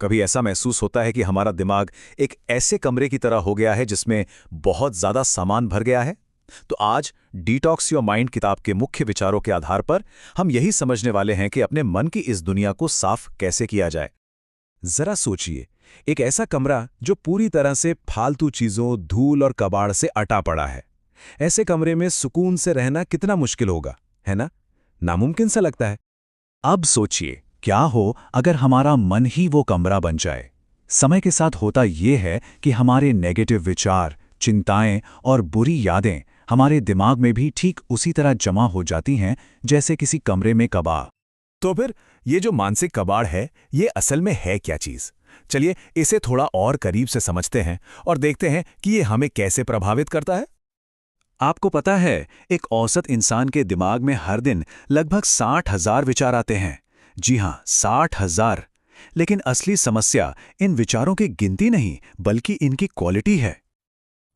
कभी ऐसा महसूस होता है कि हमारा दिमाग एक ऐसे कमरे की तरह हो गया है जिसमें बहुत ज्यादा सामान भर गया है? तो आज डिटॉक्स योर माइंड किताब के मुख्य विचारों के आधार पर हम यही समझने वाले हैं कि अपने मन की इस दुनिया को साफ कैसे किया जाए। जरा सोचिए, एक ऐसा कमरा जो पूरी तरह से फालतू चीजों, धूल और कबाड़ से अटा पड़ा है। ऐसे कमरे में सुकून से रहना कितना मुश्किल होगा, है ना? नामुमकिन सा लगता है। अब सोचिए, क्या हो अगर हमारा मन ही वो कमरा बन जाए। समय के साथ होता ये है कि हमारे नेगेटिव विचार, चिंताएं और बुरी यादें हमारे दिमाग में भी ठीक उसी तरह जमा हो जाती हैं जैसे किसी कमरे में कबाड़। तो फिर ये जो मानसिक कबाड़ है, ये असल में है क्या चीज? चलिए इसे थोड़ा और करीब से समझते हैं और देखते हैं कि ये हमें कैसे प्रभावित करता है। आपको पता है, एक औसत इंसान के दिमाग में हर दिन लगभग 60,000 विचार आते हैं। जी हां, 60,000। लेकिन असली समस्या इन विचारों की गिनती नहीं, बल्कि इनकी क्वालिटी है।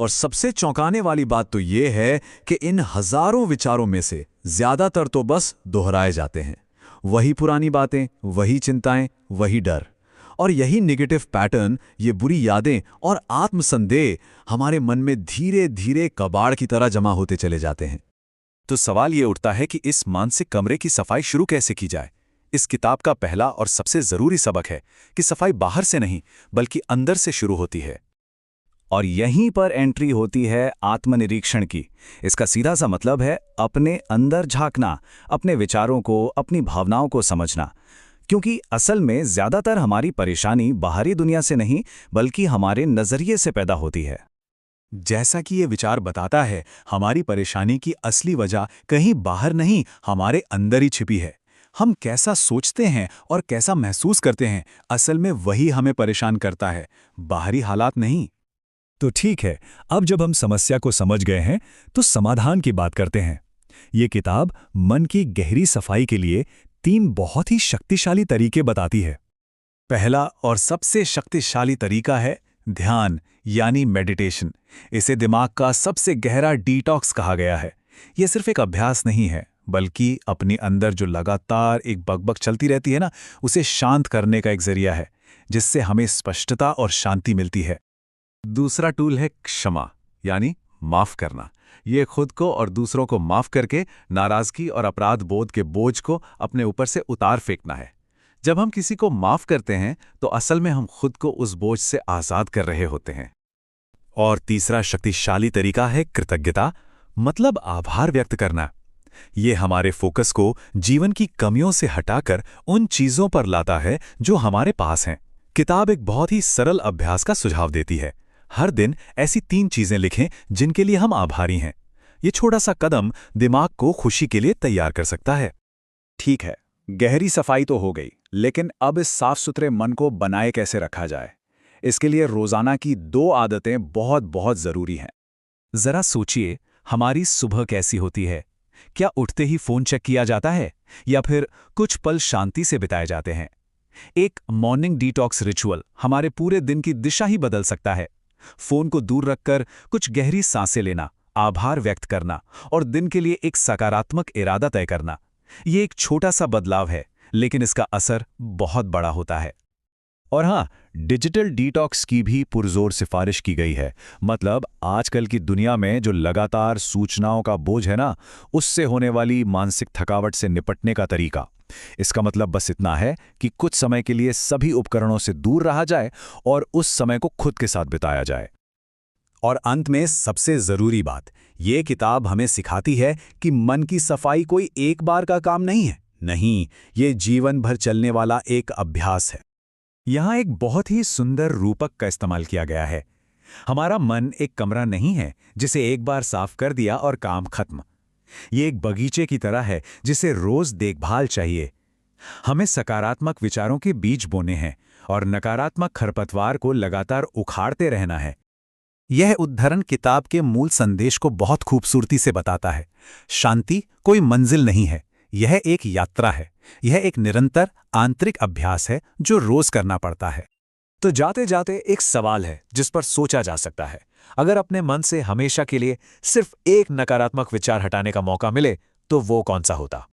और सबसे चौंकाने वाली बात तो ये है कि इन हजारों विचारों में से ज्यादातर तो बस दोहराए जाते हैं। वही पुरानी बातें, वही चिंताएं, वही डर। और यही नेगेटिव पैटर्न, ये बुरी यादें और आत्मसंदेह हमारे मन में धीरे धीरे कबाड़ की तरह जमा होते चले जाते हैं। तो सवाल ये उठता है कि इस मानसिक कमरे की सफाई शुरू कैसे की जाए? इस किताब का पहला और सबसे जरूरी सबक है कि सफाई बाहर से नहीं, बल्कि अंदर से शुरू होती है। और यहीं पर एंट्री होती है आत्मनिरीक्षण की। इसका सीधा सा मतलब है अपने अंदर झांकना, अपने विचारों को, अपनी भावनाओं को समझना। क्योंकि असल में ज्यादातर हमारी परेशानी बाहरी दुनिया से नहीं, बल्कि हमारे नजरिए से पैदा होती है। जैसा कि ये विचार बताता है, हमारी परेशानी की असली वजह कहीं बाहर नहीं, हमारे अंदर ही छिपी है। हम कैसा सोचते हैं और कैसा महसूस करते हैं, असल में वही हमें परेशान करता है, बाहरी हालात नहीं। तो ठीक है, अब जब हम समस्या को समझ गए हैं, तो समाधान की बात करते हैं। ये किताब मन की गहरी सफाई के लिए 3 बहुत ही शक्तिशाली तरीके बताती है। पहला और सबसे शक्तिशाली तरीका है ध्यान, यानी मेडिटेशन। इसे दिमाग का सबसे गहरा डिटॉक्स कहा गया है। यह सिर्फ एक अभ्यास नहीं है, बल्कि अपने अंदर जो लगातार एक बकबक चलती रहती है ना, उसे शांत करने का एक जरिया है, जिससे हमें स्पष्टता और शांति मिलती है। दूसरा टूल है क्षमा, यानी माफ करना। ये खुद को और दूसरों को माफ करके नाराजगी और अपराध बोध के बोझ को अपने ऊपर से उतार फेंकना है। जब हम किसी को माफ करते हैं, तो असल में हम खुद को उस बोझ से आजाद कर रहे होते हैं। और तीसरा शक्तिशाली तरीका है कृतज्ञता, मतलब आभार व्यक्त करना। ये हमारे फोकस को जीवन की कमियों से हटाकर उन चीजों पर लाता है जो हमारे पास हैं। किताब एक बहुत ही सरल अभ्यास का सुझाव देती है। हर दिन ऐसी 3 चीजें लिखें जिनके लिए हम आभारी हैं। ये छोटा सा कदम दिमाग को खुशी के लिए तैयार कर सकता है। ठीक है, गहरी सफाई तो हो गई, लेकिन अब इस साफ सुथरे मन को बनाए कैसे रखा जाए? इसके लिए रोजाना की 2 आदतें बहुत बहुत जरूरी हैं। जरा सोचिए, हमारी सुबह कैसी होती है? क्या उठते ही फोन चेक किया जाता है, या फिर कुछ पल शांति से बिताए जाते हैं? एक मॉर्निंग डिटॉक्स रिचुअल हमारे पूरे दिन की दिशा ही बदल सकता है। फोन को दूर रखकर कुछ गहरी सांसें लेना, आभार व्यक्त करना और दिन के लिए एक सकारात्मक इरादा तय करना। ये एक छोटा सा बदलाव है, लेकिन इसका असर बहुत बड़ा होता है। और हाँ, डिजिटल डिटॉक्स की भी पुरजोर सिफारिश की गई है। मतलब आजकल की दुनिया में जो लगातार सूचनाओं का बोझ है ना, उससे होने वाली मानसिक थकावट से निपटने का तरीका। इसका मतलब बस इतना है कि कुछ समय के लिए सभी उपकरणों से दूर रहा जाए और उस समय को खुद के साथ बिताया जाए। और अंत में सबसे जरूरी बात, ये किताब हमें सिखाती है कि मन की सफाई कोई एक बार का काम नहीं है। नहीं, ये जीवन भर चलने वाला एक अभ्यास है। यहाँ एक बहुत ही सुंदर रूपक का इस्तेमाल किया गया है। हमारा मन एक कमरा नहीं है जिसे एक बार साफ कर दिया और काम खत्म। ये एक बगीचे की तरह है जिसे रोज देखभाल चाहिए। हमें सकारात्मक विचारों के बीज बोने हैं और नकारात्मक खरपतवार को लगातार उखाड़ते रहना है। यह उद्धरण किताब के मूल संदेश को बहुत खूबसूरती से बताता है। शांति कोई मंजिल नहीं है, यह एक यात्रा है। यह एक निरंतर आंतरिक अभ्यास है जो रोज करना पड़ता है। तो जाते जाते एक सवाल है जिस पर सोचा जा सकता है। अगर अपने मन से हमेशा के लिए सिर्फ एक नकारात्मक विचार हटाने का मौका मिले, तो वो कौन सा होता?